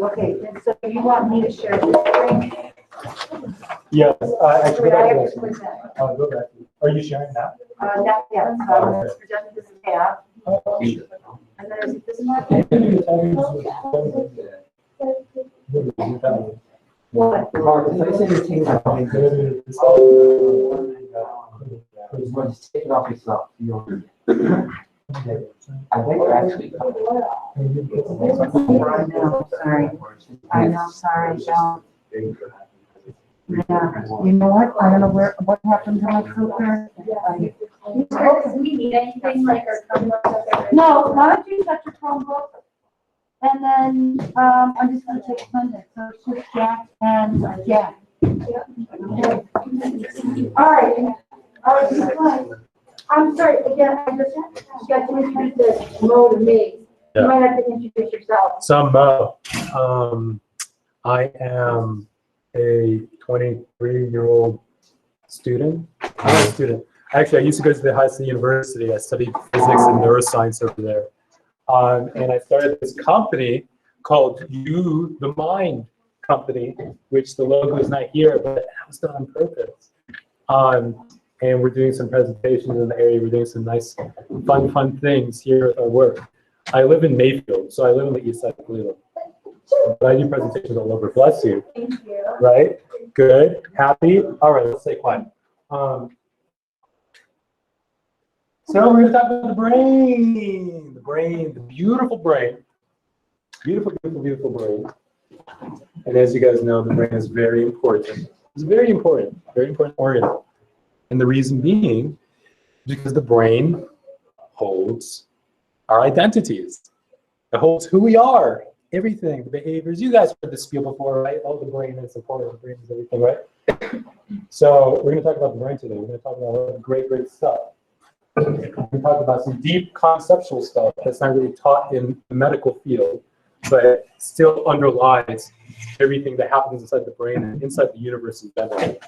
Okay, and so you want me to share the screen? Yes, actually, Wait, I have to click that. I'll go back. Are you sharing that? Not yet, so I'm going to present this as tab. And then is this one? What? Just take it off yourself. I think we're actually. I know, sorry, don't. Yeah, you know what? I don't know what happened to my filter. Do we need anything like our Chromebook? No, why don't you touch your Chromebook? And then, I'm just gonna take Sunday, so it's just Jack and Jack. All right, I'm sorry, again, I just got to introduce this Mo to me. You might have to introduce yourself. So I'm Mo. I am a 23-year-old student. I'm not a student. Actually, I used to go to the High State University. I studied physics and neuroscience over there. And I started this company called You, the Mind Company, which the logo is not here, but it was done on purpose. And we're doing some presentations in the area. We're doing some nice, fun things here with our work. I live in Mayfield, so I live on the east side of Cleveland. But I do presentations all over. Bless you. Thank you. Right? Good. Happy? All right, let's stay quiet. So we're going to talk about the brain. The brain, the beautiful brain. Beautiful, beautiful, beautiful brain. And as you guys know, the brain is very important. It's very important organ. And the reason being, because the brain holds our identities. It holds who we are, everything, the behaviors. You guys heard this spiel before, right? Oh, the brain is important, the brain is everything, right? So we're going to talk about the brain today. We're going to talk about a lot of great stuff. We're going to talk about some deep conceptual stuff that's not really taught in the medical field, but still underlies everything that happens inside the brain and inside the universe in general.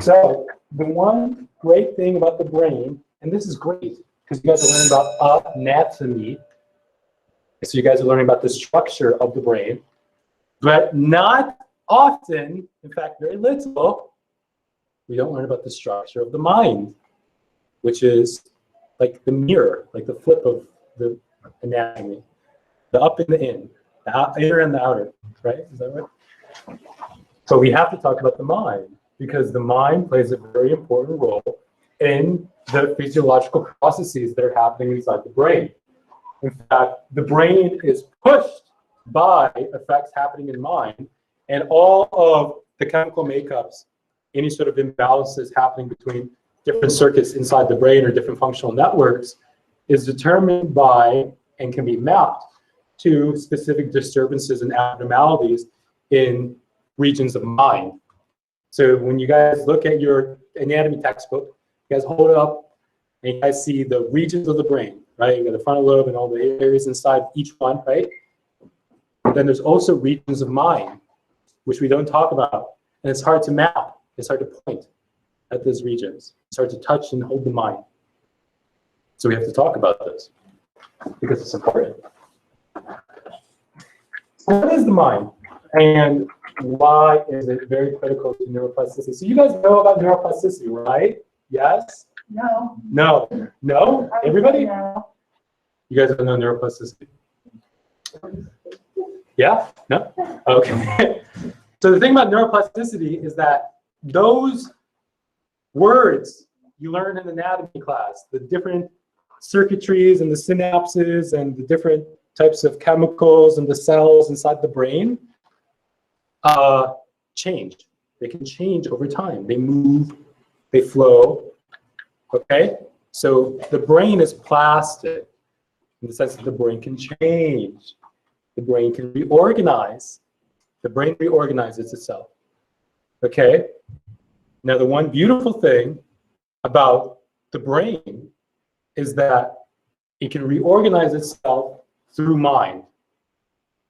So the one great thing about the brain, and this is great, because you guys are learning about anatomy. So you guys are learning about the structure of the brain, but not often, in fact, very little, we don't learn about the structure of the mind, which is like the mirror, like the flip of the anatomy, the up and the in, the inner and the outer, right? Is that right? So we have to talk about the mind, because the mind plays a very important role in the physiological processes that are happening inside the brain. In fact, the brain is pushed by effects happening in mind, and all of the chemical makeups, any sort of imbalances happening between different circuits inside the brain or different functional networks is determined by and can be mapped to specific disturbances and abnormalities in regions of mind. So when you guys look at your anatomy textbook, you guys hold it up and you guys see the regions of the brain, right? You got the frontal lobe and all the areas inside each one, right? But then there's also regions of mind, which we don't talk about. And it's hard to map. It's hard to point at those regions. It's hard to touch and hold the mind. So we have to talk about this because it's important. What is the mind? And why is it very critical to neuroplasticity? So you guys know about neuroplasticity, right? Yes? No. No. No? Everybody? No. You guys don't know neuroplasticity? Yeah? No? Okay. So the thing about neuroplasticity is that those words you learn in anatomy class, the different circuitries and the synapses and the different types of chemicals and the cells inside the brain, change. They can change over time. They move, they flow, okay? So the brain is plastic in the sense that the brain can change. The brain can reorganize. The brain reorganizes itself, okay? Now, the one beautiful thing about the brain is that it can reorganize itself through mind.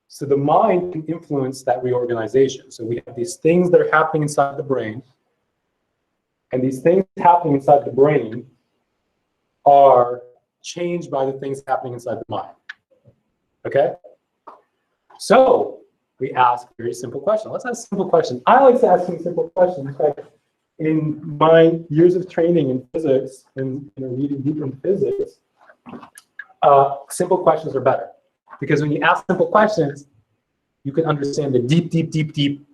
So the mind can influence that reorganization. So we have these things that are happening inside the brain, and these things happening inside the brain are changed by the things happening inside the mind. Okay? So we ask a very simple question. Let's ask a simple question. I like asking simple questions. In fact, in my years of training in physics and reading deeper in physics, simple questions are better. Because when you ask simple questions, you can understand the deep, deep, deep, deep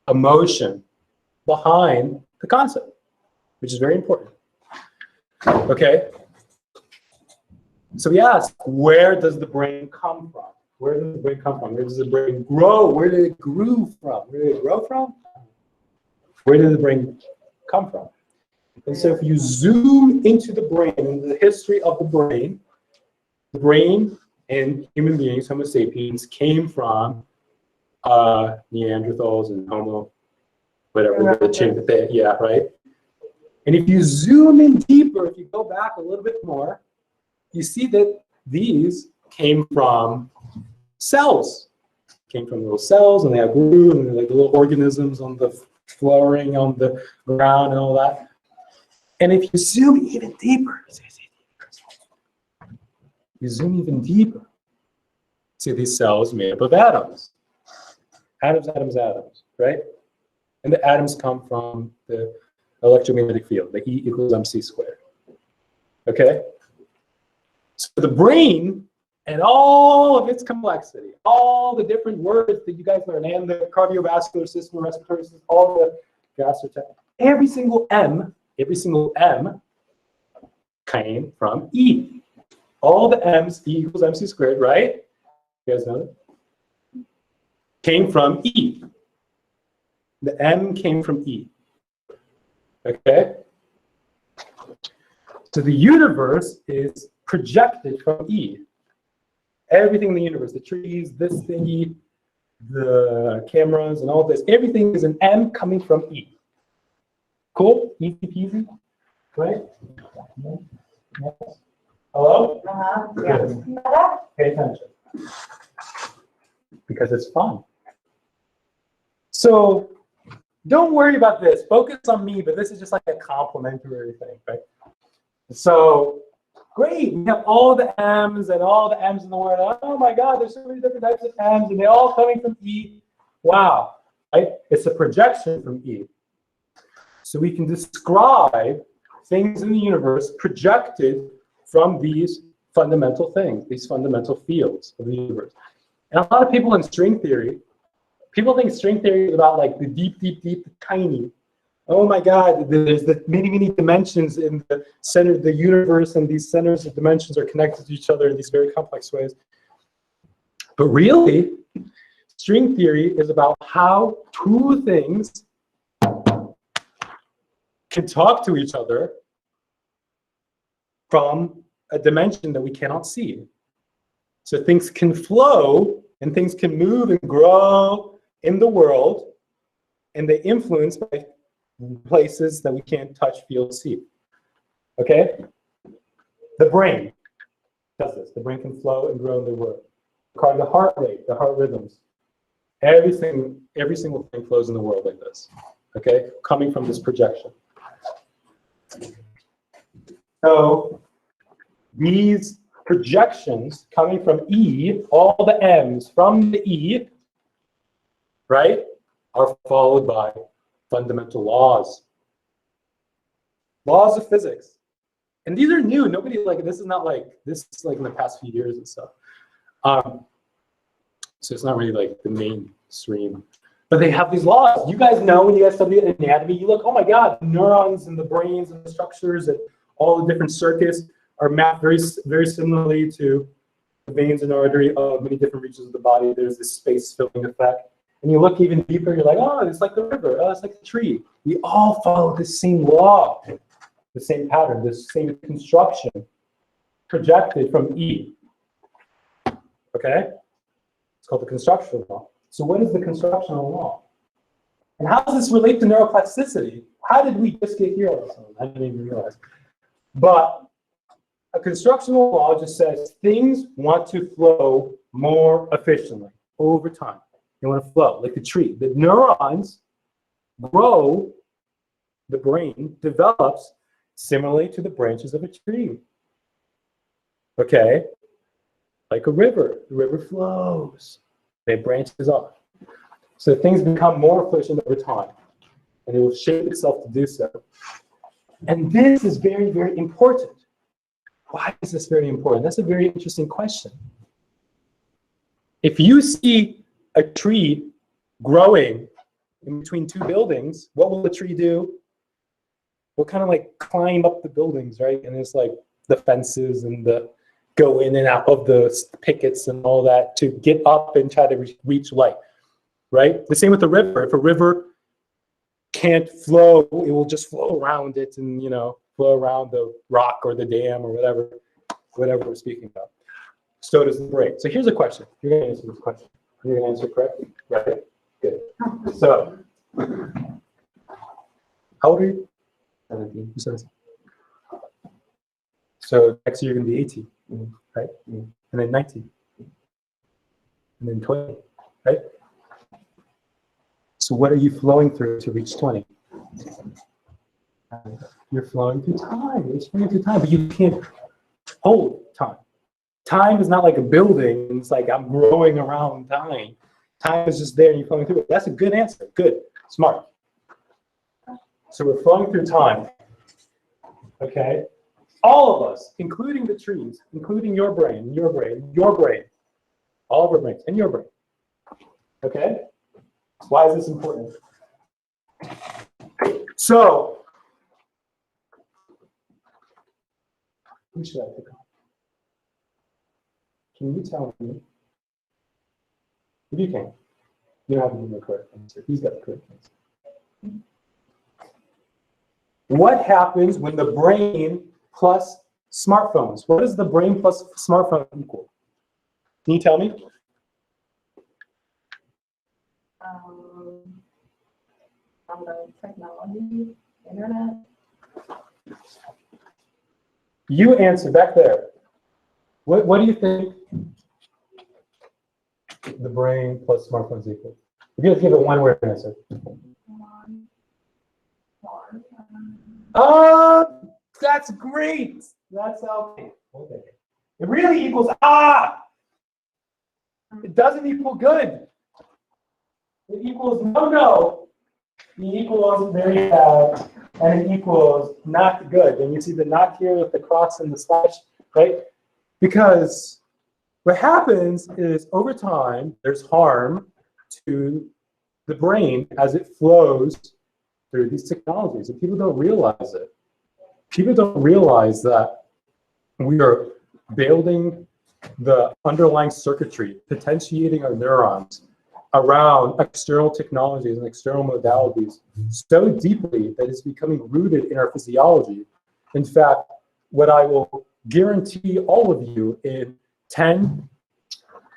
emotion behind the concept, which is very important. Okay? So we ask, where does the brain come from? Where does the brain come from? Where does the brain grow? Where did it grow from? Where did it grow from? Where did the brain come from? And so if you zoom into the brain, into the history of the brain and human beings, Homo sapiens, came from Neanderthals and Homo, whatever, the chain that they, yeah, right? And if you zoom in deeper, if you go back a little bit more, you see that these came from cells. Came from little cells, and they have grew, and they're like little organisms on the flowering on the ground and all that. And if you zoom even deeper, you zoom even deeper, see these cells made up of atoms. Atoms, atoms, atoms, right? And the atoms come from the electromagnetic field, the E equals mc squared. Okay? So the brain and all of its complexity, all the different words that you guys learn, and the cardiovascular system, respiratory system, all the gastrointestinal, every single M came from E. All the M's, E equals mc squared, right? You guys know that? Came from E. The M came from E. Okay? So the universe is projected from E. Everything in the universe, the trees, this thingy, the cameras, and all this, everything is an M coming from E. Cool? Easy peasy? Right? Yes. Hello? Good. Pay attention. Because it's fun. So don't worry about this. Focus on me, but this is just like a complimentary thing, right? So great, we have all the M's and all the M's in the word. Oh my God, there's so many different types of M's, and they're all coming from E. Wow, right? It's a projection from E. So we can describe things in the universe projected from these fundamental things, these fundamental fields of the universe. And a lot of people in string theory, people think string theory is about like the deep, deep, deep, tiny. Oh my God, there's the many, many dimensions in the center of the universe, and these centers of dimensions are connected to each other in these very complex ways. But really, string theory is about how two things can talk to each other from a dimension that we cannot see. So things can flow, and things can move and grow in the world, and they influence by places that we can't touch, feel, see. Okay? The brain does this. The brain can flow and grow in the world. The heart rate, the heart rhythms. Every single thing flows in the world like this. Okay? Coming from this projection. So these projections coming from E, all the M's from the E, right, are followed by fundamental laws. Laws of physics. And these are new. Nobody, like, this is not like, this is like in the past few years and stuff. So it's not really like the mainstream. But they have these laws. You guys know when you guys study anatomy, you look, oh my God, neurons and the brains and the structures and all the different circuits are mapped very, very similarly to the veins and artery of many different regions of the body. There's this space filling effect. And you look even deeper, you're like, oh, it's like the river, oh, it's like the tree. We all follow the same law, the same pattern, the same construction projected from E. Okay? It's called the constructional law. So what is the constructional law? And how does this relate to neuroplasticity? How did we just get here all of a sudden? I didn't even realize. But a constructional law just says things want to flow more efficiently over time. They want to flow like the tree. The neurons grow, the brain develops similarly to the branches of a tree. Okay? Like a river. The river flows. It branches off. So things become more efficient over time, and it will shape itself to do so. And this is very, very important. Why is this very important? That's a very interesting question. If you see a tree growing in between two buildings, what will the tree do? We'll kind of like climb up the buildings, right? And it's like the fences and the go in and out of the pickets and all that to get up and try to reach light, right? The same with the river. If a river can't flow, it will just flow around it and, you know, flow around the rock or the dam or whatever we're speaking about. So does the brain. So here's a question. You're going to answer this question. You're going to answer correctly, right? Good. So, how old are you? 17. You're 17. So next year you're going to be 18, right? And then 19. And then 20, right? So what are you flowing through to reach 20? You're flowing through time. You're flowing through time, but you can't hold time. Time is not like a building. It's like I'm growing around time. Time is just there and you're flowing through it. That's a good answer. Good. Smart. So we're flowing through time. Okay? All of us, including the trees, including your brain, your brain, your brain, all of our brains, and your brain. Okay? Why is this important? So, who should I pick on? Can you tell me? If you can. You don't have to give me the correct answer. He's got the correct answer. What happens when the brain plus smartphones? What does the brain plus smartphone equal? Can you tell me? On the technology, internet. You answer back there. What do you think the brain plus smartphones equal? If you have to give it one word answer. That's great. That's okay. It really equals It doesn't equal good. It equals no. It equals very bad, and it equals not good. And you see the not here with the cross and the slash, right? Because what happens is over time, there's harm to the brain as it flows through these technologies, and people don't realize it. People don't realize that we are building the underlying circuitry, potentiating our neurons around external technologies and external modalities so deeply that it's becoming rooted in our physiology. In fact, what I will guarantee all of you in 10,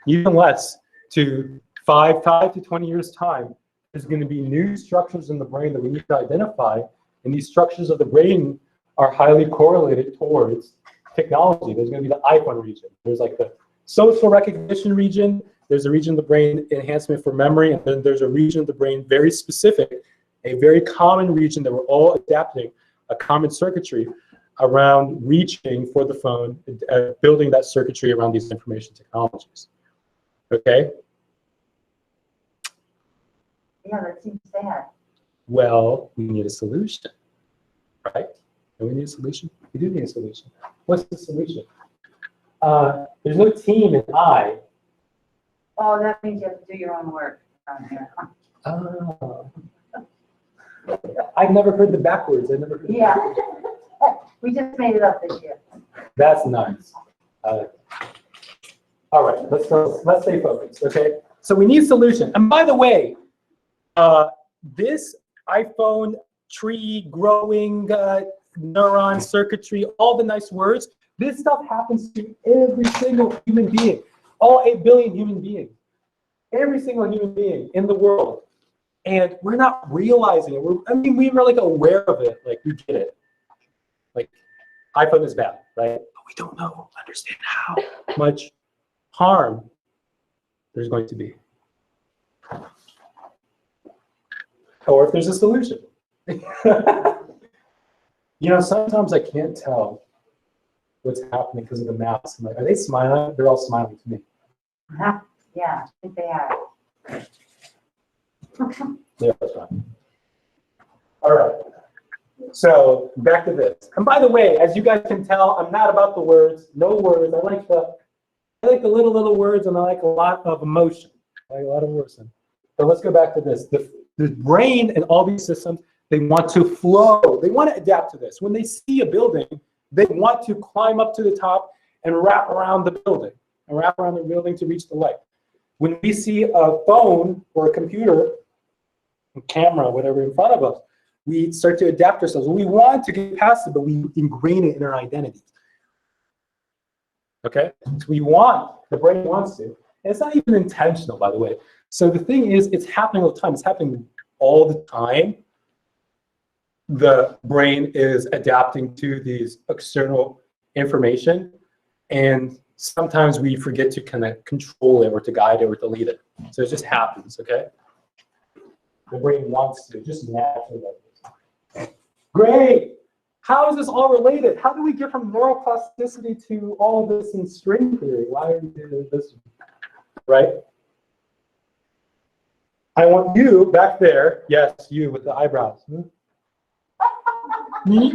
even less, to 5 to 20 years' time, there's going to be new structures in the brain that we need to identify, and these structures of the brain are highly correlated towards technology. There's going to be the iPhone region. There's like the social recognition region. There's a region of the brain enhancement for memory, and then there's a region of the brain very specific, a very common region that we're all adapting, a common circuitry around reaching for the phone, building that circuitry around these information technologies. Okay? Yeah, that seems sad. Well, we need a solution, right? And we need a solution. We do need a solution. What's the solution? There's no team in I. Oh, that means you have to do your own work. Oh. I've never heard the backwards. I've never heard Yeah. We just made it up this year. That's nice. All right, let's stay focused, okay? So we need a solution. And by the way, this iPhone tree growing neuron circuitry, all the nice words, this stuff happens to every single human being, all 8 billion human beings, every single human being in the world. And we're not realizing it. We were like aware of it, like we get it. Like iPhone is bad, right? But we don't understand how much harm there's going to be. Or if there's a solution. You know, sometimes I can't tell what's happening because of the mask. I'm like, are they smiling? They're all smiling to me. Yeah, I think they are. Yeah, that's fine. All right. So back to this. And by the way, as you guys can tell, I'm not about the words. No words. I like the little words, and I like a lot of emotion. I like a lot of emotion. But let's go back to this. The brain and all these systems, they want to flow. They want to adapt to this. When they see a building, they want to climb up to the top and wrap around the building to reach the light. When we see a phone or a computer, a camera, whatever in front of us, we start to adapt ourselves. We want to get past it, but we ingrain it in our identities. Okay? So the brain wants to. And it's not even intentional, by the way. So the thing is, it's happening all the time. It's happening all the time. The brain is adapting to these external information, and sometimes we forget to kind of control it or to guide it or to lead it. So it just happens, okay? The brain wants to, just naturally. Great. How is this all related? How do we get from neural-plasticity to all this in string theory? Why are we doing this? Right? I want you back there. Yes, you with the eyebrows. Me?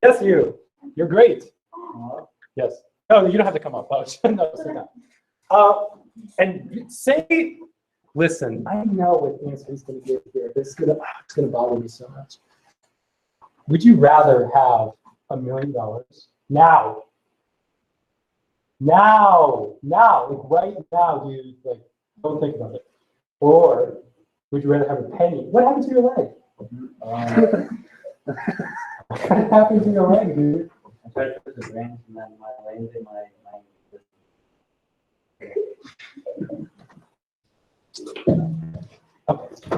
Yes, you. You're great. Yes. No, you don't have to come up. No, sit down. And say, listen, I know what answer he's going to give here. It's going to bother me so much. Would you rather have $1 million now? Like right now, dude. Like, don't think about it. Or would you rather have a penny? What happened to your leg? What happened to your leg, dude? I tried to put the brains and then my legs in my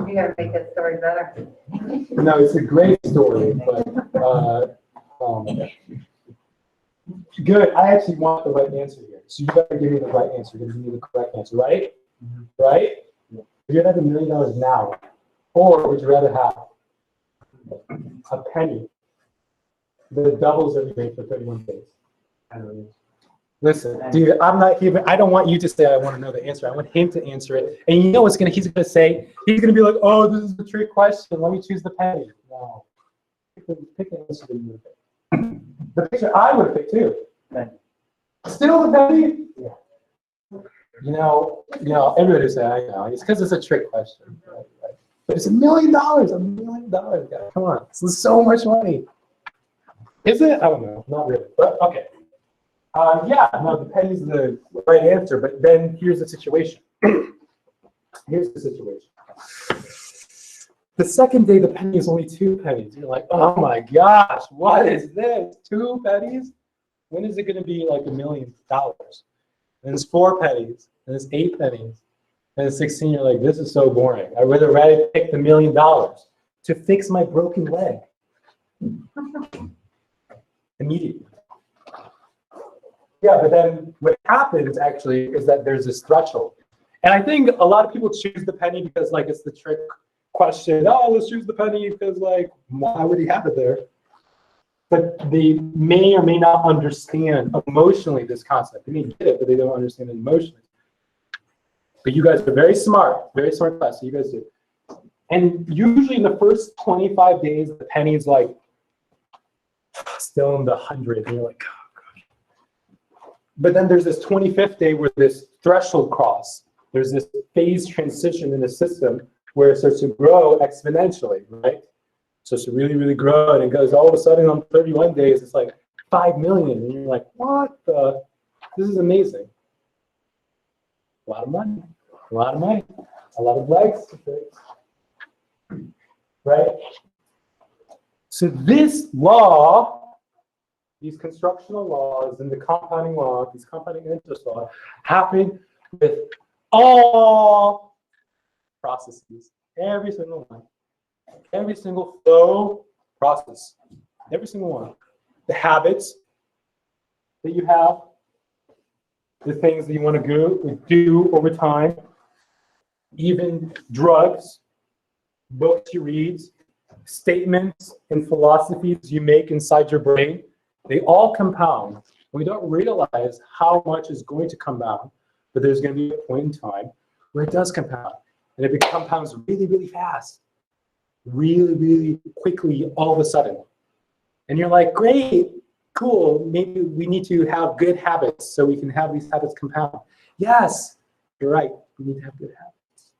You gotta make that story better. No, it's a great story, but oh my God. Good. I actually want the right answer here. So you better give me the right answer. You're gonna give me the correct answer, right? Mm-hmm. Right? Yeah. Would you rather have $1 million now, or would you rather have a penny that doubles every day for 31 days? I don't know. Listen, dude, I don't want you to say I want to know the answer. I want him to answer it. And you know what's he's gonna say? He's gonna be like, oh, this is a trick question. Let me choose the penny. No. Pick the answer that you would pick. The picture I would have picked too. Still the penny? Yeah. You know, everybody would say, I know. It's because it's a trick question. Right? But it's $1 million. $1 million, guys. Come on. This is so much money. Is it? I don't know. Not really. But okay. Yeah, no, the penny's the right answer, but then here's the situation. Here's the situation. The second day, the penny is only 2 pennies. You're like, oh my gosh, what is this? 2 pennies? When is it going to be like $1 million? And it's 4 pennies, and it's 8 pennies, and it's 16. You're like, this is so boring. I would have rather pick the $1 million to fix my broken leg immediately. Yeah, but then what happens actually is that there's this threshold. And I think a lot of people choose the penny because like it's the trick question. Oh, let's choose the penny because like, why would he have it there? But they may or may not understand emotionally this concept. They may get it, but they don't understand it emotionally. But you guys are very smart class, so you guys do. And usually in the first 25 days, the penny's like still in the 100, and you're like, oh, gosh. But then there's this 25th day where this threshold cross. There's this phase transition in the system where it starts to grow exponentially, right? So it's really, really grow, and it goes all of a sudden on 31 days, it's like 5 million, and you're like, what the? This is amazing. A lot of money, a lot of money, a lot of legs to fix, right? So this law, these constructional laws and the compounding law, these compounding interest laws, happen with all processes, every single one, every single flow process, every single one. The habits that you have, the things that you want to do over time, even drugs, books you read, statements and philosophies you make inside your brain, they all compound. We don't realize how much is going to compound but there's going to be a point in time where it does compound. And it compounds really, really fast, really, really quickly all of a sudden. And you're like, great, cool, maybe we need to have good habits so we can have these habits compound. Yes, you're right, we need to have good habits.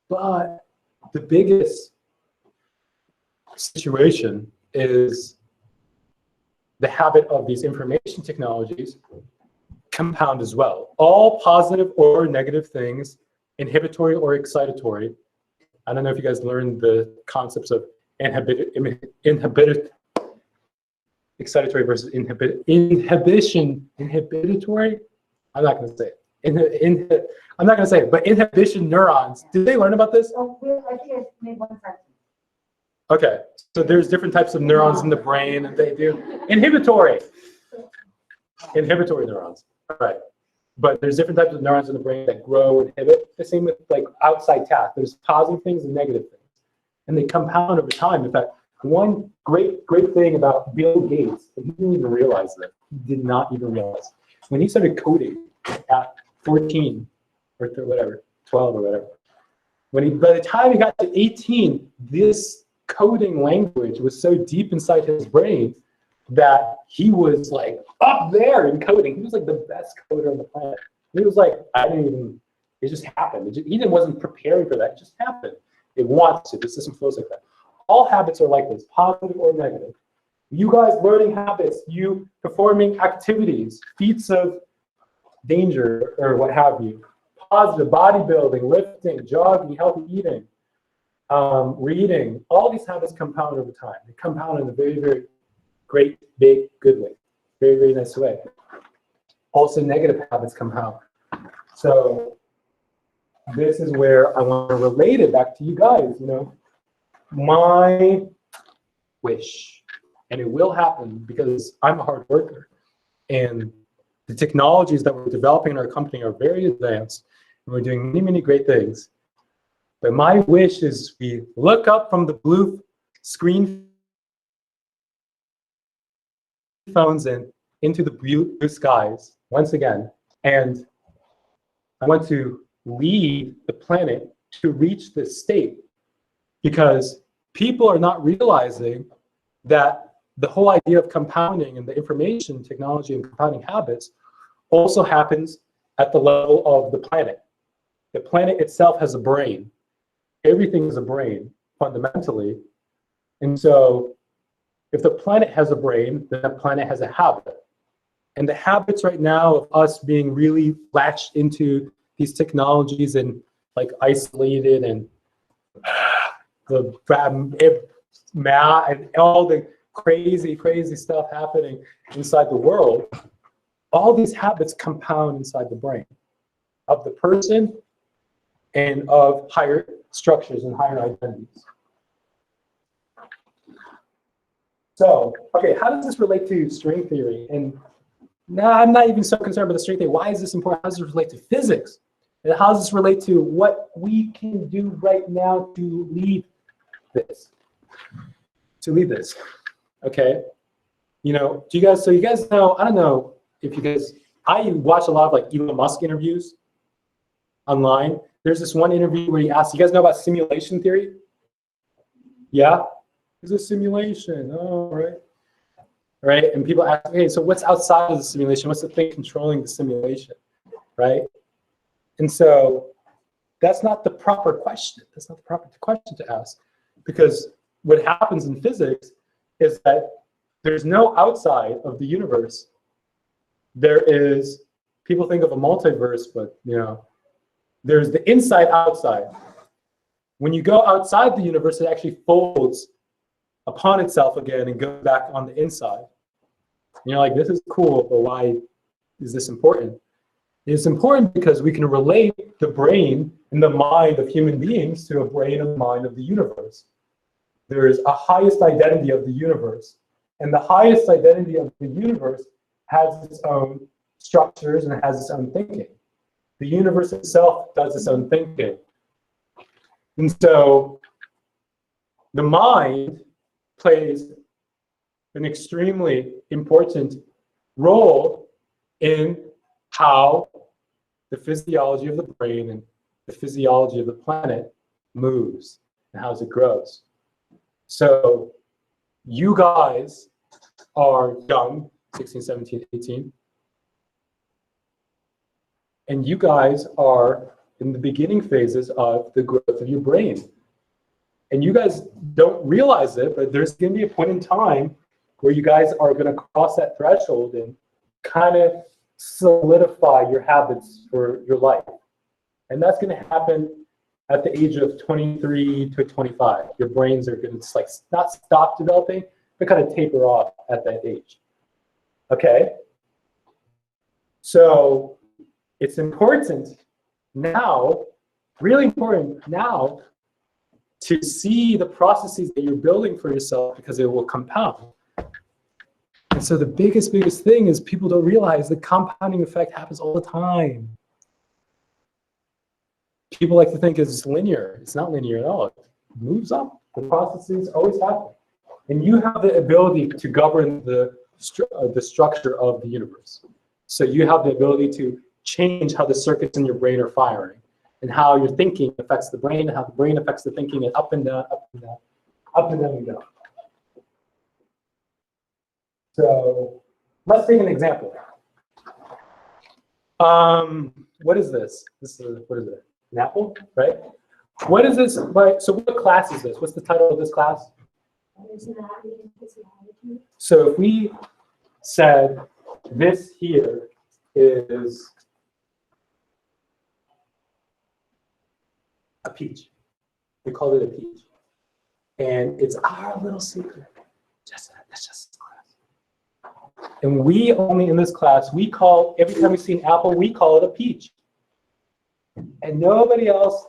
But the biggest situation is the habit of these information technologies compound as well. All positive or negative things, inhibitory or excitatory. I don't know if you guys learned the concepts of excitatory versus inhibition, inhibitory? I'm not going to say it. I'm not going to say it, but inhibition neurons. Did they learn about this? Oh, I think I made one sentence. Okay, so there's different types of neurons in the brain that they do. Inhibitory neurons, all right. But there's different types of neurons in the brain that grow and inhibit. The same with like outside tasks. There's positive things and negative things. And they compound over time. In fact, one great thing about Bill Gates, he didn't even realize that. He did not even realize. When he started coding at 14 or whatever, 12 or whatever, by the time he got to 18, this coding language was so deep inside his brain that he was like up there in coding. He was like the best coder on the planet. He was like, it just happened. He wasn't preparing for that. It just happened. It wants to. The system flows like that. All habits are like this, positive or negative. You guys learning habits, you performing activities, feats of danger or what have you. Positive, bodybuilding, lifting, jogging, healthy eating, reading. All these habits compound over time. They compound in a very, very great, big, good way. Very, very nice way. Also, negative habits compound. So this is where I want to relate it back to you guys, you know. My wish, and it will happen because I'm a hard worker, and the technologies that we're developing in our company are very advanced, and we're doing many, many great things. But my wish is we look up from the blue screen phones and into the blue skies once again, and I want to lead the planet to reach this state, because people are not realizing that the whole idea of compounding and the information technology and compounding habits also happens at the level of the planet. The planet itself has a brain. Everything is a brain, fundamentally. And so if the planet has a brain, then the planet has a habit. And the habits right now of us being really latched into these technologies and like isolated and and all the crazy stuff happening inside the world, all these habits compound inside the brain of the person and of higher structures and higher identities. So, okay, how does this relate to string theory? And now I'm not even so concerned with the string theory. Why is this important? How does this relate to physics? And how does this relate to what we can do right now to lead this? Okay. You know, you guys know, I don't know if you guys, I watch a lot of like Elon Musk interviews online. There's this one interview where he asks, you guys know about simulation theory? Yeah? It's a simulation, oh, right. Right, and people ask, okay, so what's outside of the simulation? What's the thing controlling the simulation, right? And so that's not the proper question. That's not the proper question to ask, because what happens in physics is that there's no outside of the universe. There is, people think of a multiverse, but you know, there's the inside outside. When you go outside the universe, it actually folds upon itself again and goes back on the inside. And you're like, this is cool, but why is this important? It's important because we can relate the brain and the mind of human beings to a brain and mind of the universe. There is a highest identity of the universe. And the highest identity of the universe has its own structures and it has its own thinking. The universe itself does its own thinking. And so the mind plays an extremely important role in how the physiology of the brain and the physiology of the planet moves and how it grows. So you guys are young, 16, 17, 18. And you guys are in the beginning phases of the growth of your brain. And you guys don't realize it, but there's going to be a point in time where you guys are going to cross that threshold and kind of solidify your habits for your life. And that's going to happen at the age of 23 to 25. Your brains are going to like not stop developing, but kind of taper off at that age. Okay? So it's important now, really important now, to see the processes that you're building for yourself because it will compound. And so the biggest thing is people don't realize the compounding effect happens all the time. People like to think it's linear. It's not linear at all. It moves up. The processes always happen. And you have the ability to govern the structure of the universe. So you have the ability to change how the circuits in your brain are firing and how your thinking affects the brain, and how the brain affects the thinking, and up and down, up and down, up and down and down. So let's take an example. What is this? This is, what is it? An apple, right? What is this? Right, so what class is this? What's the title of this class? So if we said this here is a peach. We call it a peach. And it's our little secret. That's just class. And we only in this class, we call, every time we see an apple, we call it a peach. And nobody else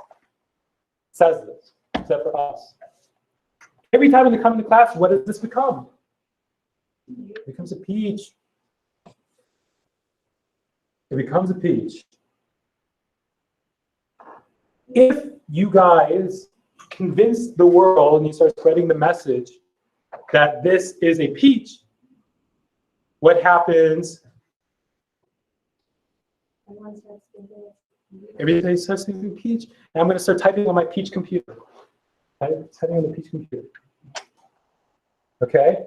says this except for us. Every time they come into class, what does this become? It becomes a peach. It becomes a peach. If you guys convince the world and you start spreading the message that this is a peach, what happens? Everybody starts thinking peach. And I'm going to start typing on my peach computer. Typing on the peach computer. Okay?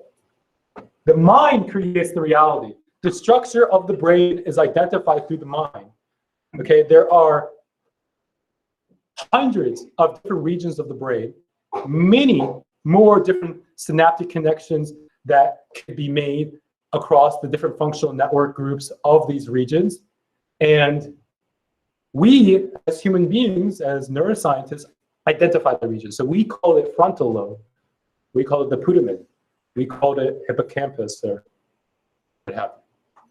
The mind creates the reality. The structure of the brain is identified through the mind. Okay? There are hundreds of different regions of the brain, many more different synaptic connections that can be made across the different functional network groups of these regions. And we, as human beings, as neuroscientists, identify the region. So we call it frontal lobe. We call it the putamen. We call it hippocampus, or what have you.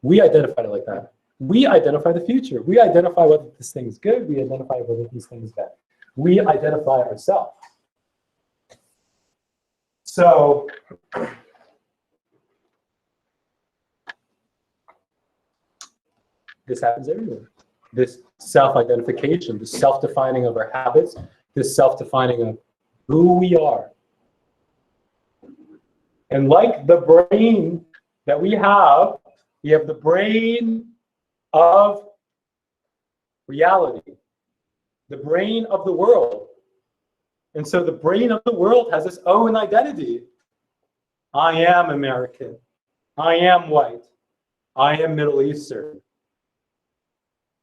We identified it like that. We identify the future. We identify whether this thing is good. We identify whether this thing is bad. We identify ourselves. So this happens everywhere. This self-identification, this self-defining of our habits, this self-defining of who we are. And like the brain that we have the brain of reality, the brain of the world. And so the brain of the world has its own identity. I am American. I am white. I am Middle Eastern.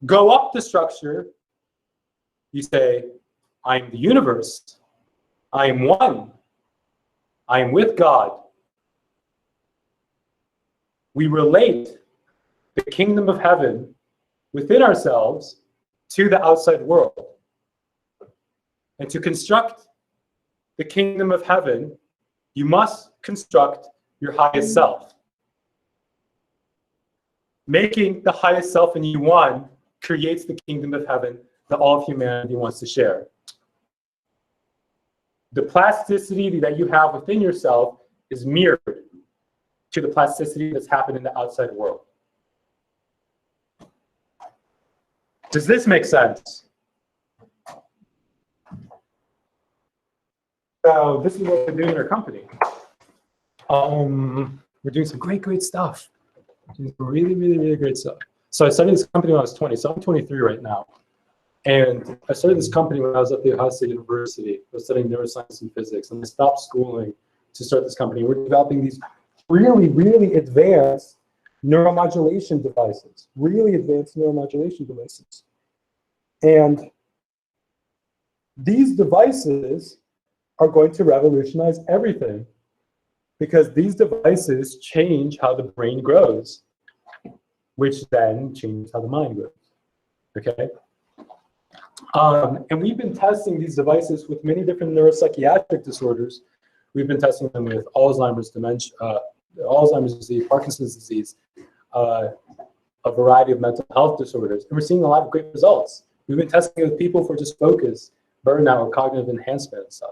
Go up the structure, you say, I am the universe. I am one. I am with God. We relate the kingdom of heaven within ourselves to the outside world. And to construct the kingdom of heaven, you must construct your highest self. Making the highest self in you one creates the kingdom of heaven that all of humanity wants to share. The plasticity that you have within yourself is mirrored to the plasticity that's happened in the outside world. Does this make sense? So this is what we're doing in our company. We're doing some great stuff. Really, really, really great stuff. So I started this company when I was 20. So I'm 23 right now. And I started this company when I was at the Ohio State University. I was studying neuroscience and physics. And I stopped schooling to start this company. We're developing these really, really advanced neuromodulation devices. Really advanced neuromodulation devices. And these devices are going to revolutionize everything, because these devices change how the brain grows, which then changes how the mind grows, okay? And we've been testing these devices with many different neuropsychiatric disorders. We've been testing them with Alzheimer's, dementia, Alzheimer's disease, Parkinson's disease, a variety of mental health disorders, and we're seeing a lot of great results. We've been testing it with people for just focus, burnout, or cognitive enhancement and stuff.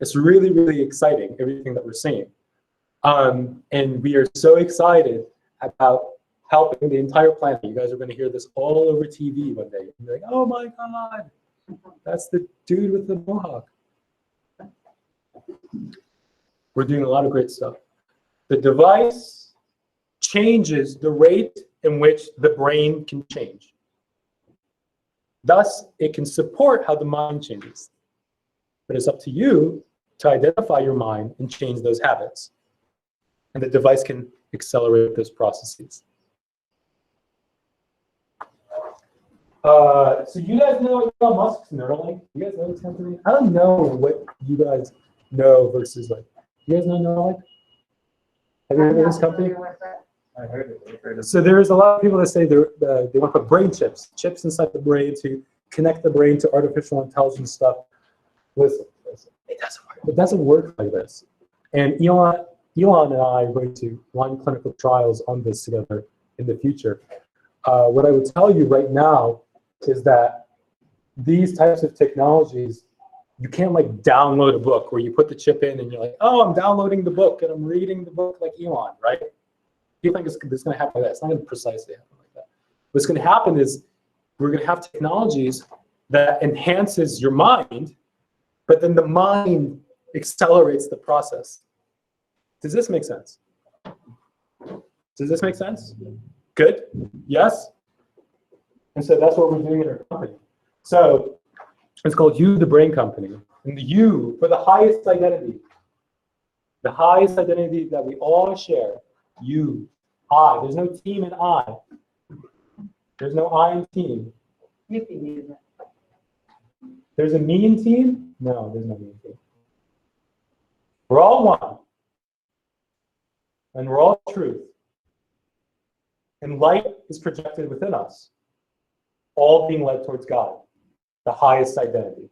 It's really, really exciting, everything that we're seeing. And we are so excited about helping the entire planet. You guys are going to hear this all over TV one day. You're like, oh my God, that's the dude with the mohawk. We're doing a lot of great stuff. The device changes the rate in which the brain can change. Thus, it can support how the mind changes. But it's up to you to identify your mind and change those habits. And the device can accelerate those processes. So you guys know Elon Musk's Neuralink? You guys know this company? I don't know what you guys know versus like, you guys know Neuralink? Have you heard of this company? I heard it. So there's a lot of people that say they want to put brain chips inside the brain to connect the brain to artificial intelligence stuff. Listen, it doesn't work like this. And Elon and I are going to run clinical trials on this together in the future. What I would tell you right now is that these types of technologies, you can't like download a book where you put the chip in and you're like, oh, I'm downloading the book and I'm reading the book like Elon, right? You think it's going to happen like that? It's not going to precisely happen like that. What's going to happen is we're going to have technologies that enhances your mind, but then the mind accelerates the process. Does this make sense? Does this make sense? Good? Yes? And so that's what we're doing in our company. So it's called You, the Brain Company. And the You, for the highest identity that we all share, you, I. There's no team in I. There's no I in team. You can use it. There's a me in team? No, there's no me in team. We're all one. And we're all truth. And light is projected within us, all being led towards God, the highest identity.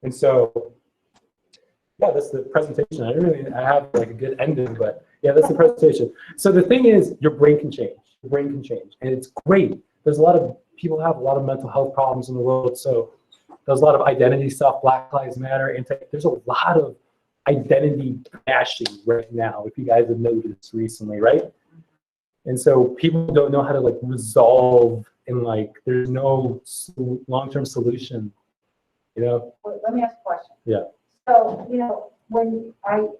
And so, yeah, that's the presentation. I have like a good ending, but yeah, that's the presentation. So the thing is, your brain can change. Your brain can change, and it's great. There's a lot of people have a lot of mental health problems in the world, so there's a lot of identity stuff, Black Lives Matter, there's a lot of identity bashing right now, if you guys have noticed recently, right? And so people don't know how to like resolve, and like there's no long-term solution, you know? Wait, let me ask a question. Yeah. So, you know, when I don't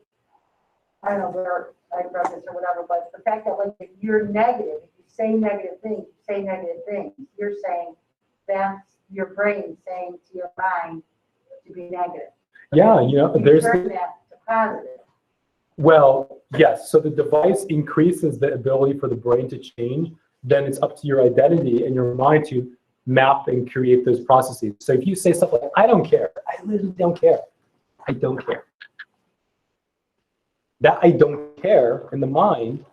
know where I read this or whatever, but the fact that like if you're negative, if you say negative things, you're saying that's your brain saying to your mind to be negative. Yeah, you know, You there's turn that to positive. well, yes. So the device increases the ability for the brain to change. Then it's up to your identity and your mind to map and create those processes. So if you say stuff like, I don't care, I literally don't care. I don't care. That I don't care in the mind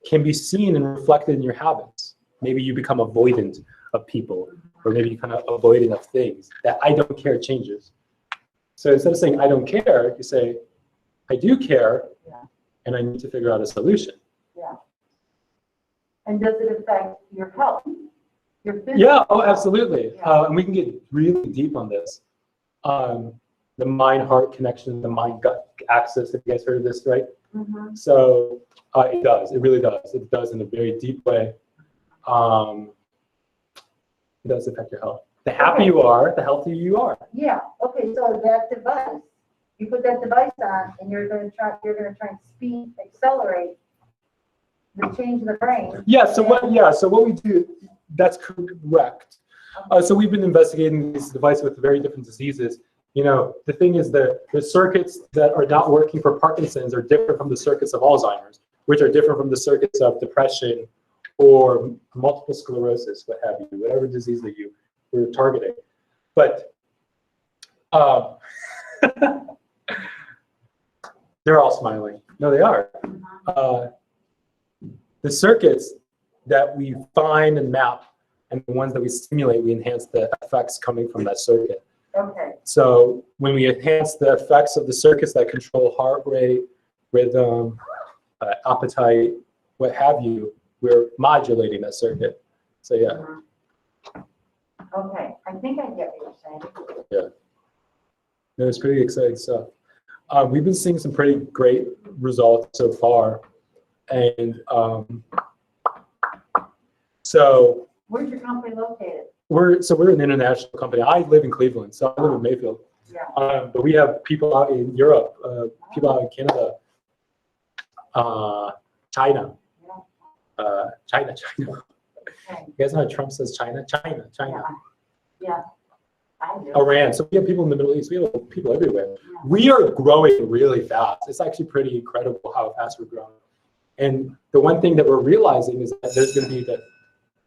can be seen and reflected in your habits. Maybe you become avoidant of people, or maybe you kind of avoidant of things. That I don't care changes. So instead of saying I don't care, you say I do care, and I need to figure out a solution. Yeah. And does it affect your health? Your physical? Yeah, oh, absolutely. Yeah. And we can get really deep on this. The mind-heart connection, the mind-gut axis. Have you guys heard of this, right? Mm-hmm. So it does. It really does. It does in a very deep way. It does affect your health. The happier you are, the healthier you are. Yeah. Okay. So that device, you put that device on, and you're going to try and accelerate the change in the brain. Yeah, so what we do, that's correct. So we've been investigating these devices with very different diseases. You know, the thing is that the circuits that are not working for Parkinson's are different from the circuits of Alzheimer's, which are different from the circuits of depression or multiple sclerosis, what have you, whatever disease that you were targeting. But they're all smiling. No, they are. The circuits that we find and map and the ones that we stimulate, we enhance the effects coming from that circuit. Okay, So when we enhance the effects of the circuits that control heart rate, rhythm, appetite, what have you, we're modulating that circuit. So yeah. okay, I think I get what you're saying. No, it's pretty exciting stuff. We've been seeing some pretty great results so far. And so Where's your company located? we're an international company. I live in Cleveland, so I live in Mayfield. Yeah. But we have people out in Europe, people out in Canada, China. China. Okay. You guys know how Trump says China? China. Yeah, I do. Iran. So we have people in the Middle East. We have people everywhere. We are growing really fast. It's actually pretty incredible how fast we're growing. And the one thing that we're realizing is that there's going to be the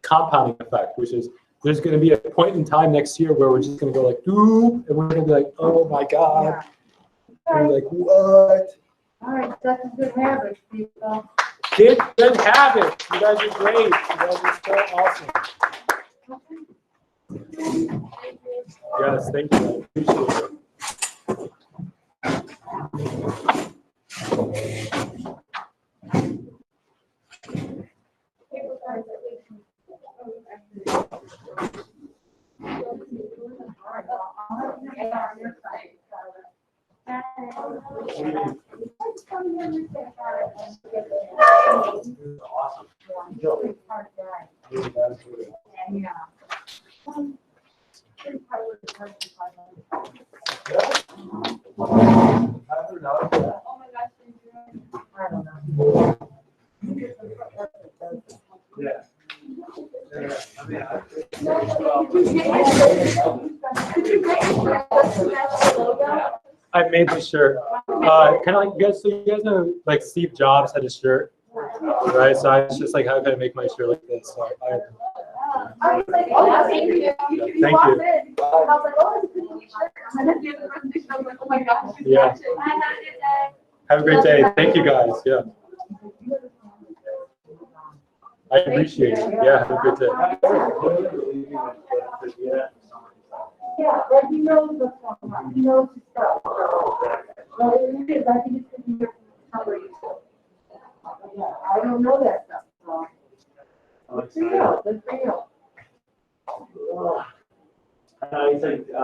compounding effect, which is there's going to be a point in time next year where we're just going to go like, ooh, and we're going to be like, oh my God. Yeah. And we're like, what? All right, that's a good habit, people. Good habits. You guys are great. You guys are so awesome. Yes, thank you. I appreciate it. I made this shirt. Kind of like you guys know, like Steve Jobs had a shirt, right? So I was just like, how can I make my shirt like this? So thank you. Yeah. Have a great day. Thank you guys. Yeah. I appreciate it. Yeah. Have a good day. Yeah, but he knows what's going on. He knows his stuff. Well, it is. I think it's because you're covering. Yeah, I don't know that stuff. So. Good for you. Good for you. He's like, I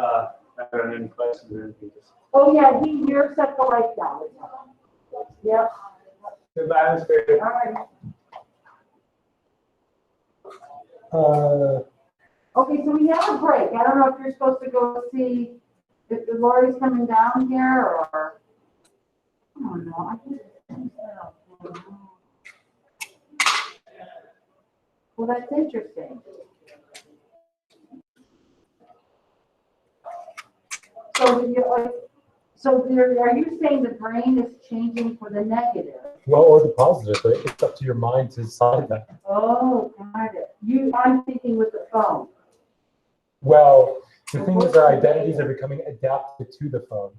don't have any questions or anything. Oh, yeah, you're set the light down. Yep. Goodbye, Mr. All right. Okay, so we have a break. I don't know if you're supposed to go see if Lori's coming down here or. I don't know. I think well, that's interesting. Are you saying the brain is changing for the negative? Well, or the positive, but it's up to your mind to decide that. Oh, got it. I'm thinking with the phone. Well, the thing is, our identities are becoming adapted to the phone.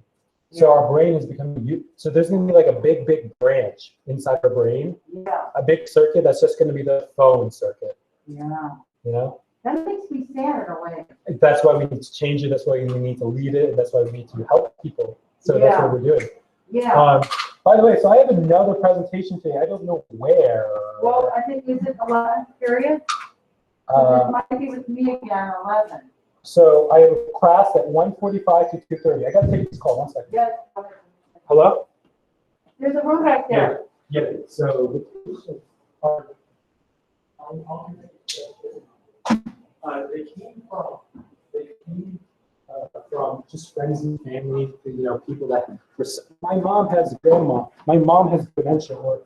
So our brain is becoming, so there's going to be like a big branch inside our brain, Yeah. a big circuit that's just going to be the phone circuit. Yeah. You know? That makes me sad in a way. That's why we need to change it. That's why we need to lead it. And that's why we need to help people. So that's what we're doing. Yeah. By the way, so I have another presentation today. I don't know where. Well, I think, is it 11 period? It might be with me again, 11. So I have a class at 1:45 to 2:30. I got to take this call. 1 second. Yes. Hello? There's a room back there. Yeah. So the patients are, they came from just friends and family, you know, people that were, my mom has dementia, or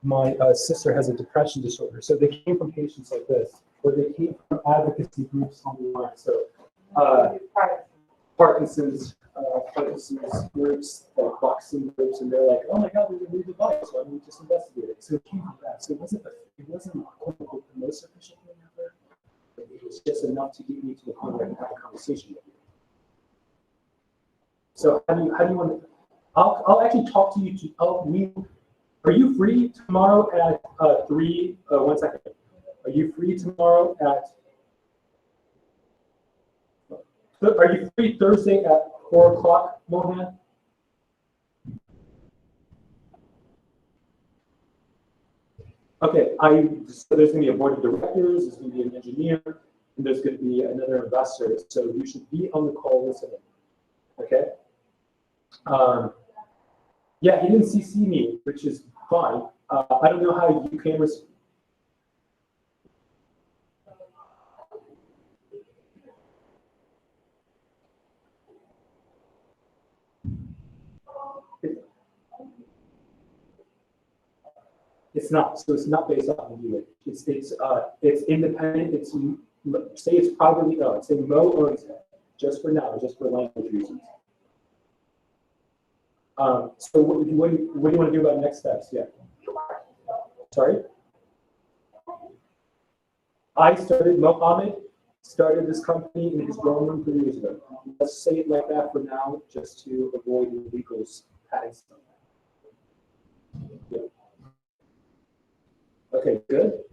my sister has a depression disorder. So they came from patients like this, or they came from advocacy groups online. So Parkinson's groups, like boxing groups, and they're like, oh my God, there's a new device. Why don't we just investigate it? So it came from that. So it wasn't quote unquote the most efficient thing ever. But it was just enough to get me to the point where I can have a conversation with you. So how do you want to? I'll actually talk to you. Are you free tomorrow at 3? 1 second. Are you free tomorrow at? Are you free Thursday at 4 o'clock, Mohammed? Okay, so there's going to be a board of directors, there's going to be an engineer, and there's going to be another investor. So you should be on the call listening. Okay. Yeah, he didn't CC me, which is fine. I don't know how you can respond. It's not. So it's not based off of you. It's independent. It's say it's privately owned. Say Mo owns it just for now, just for language reasons. So what do you want to do about next steps? Yeah. Sorry. Mohammed started this company in his growing room 3 years ago. Let's say it like that for now, just to avoid the legals padding stuff. Yeah. Okay, good.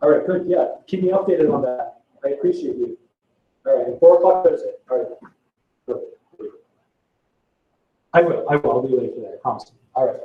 All right, good. Yeah, keep me updated on that. I appreciate you. All right, 4 o'clock Thursday. All right. Perfect. I will. I'll be late for that. I promise. All right.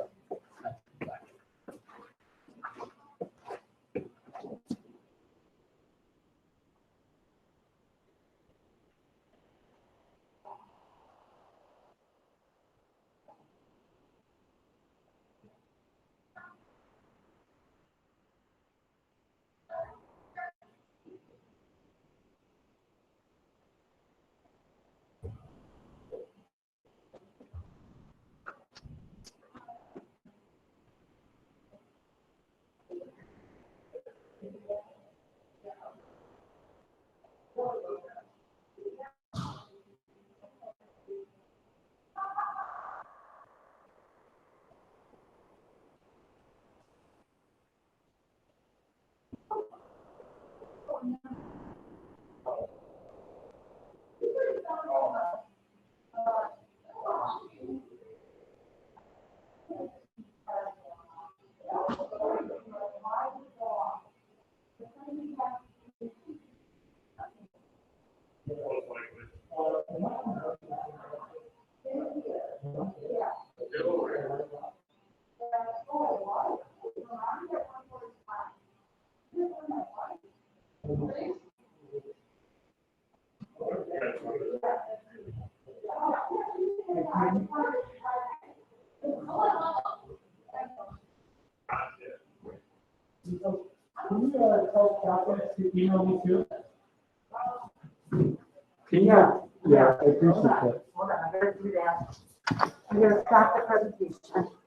Can you tell Catherine to email me too? Yeah. Yeah, I appreciate that. Hold on, I gotta do that. I'm gonna stop the presentation.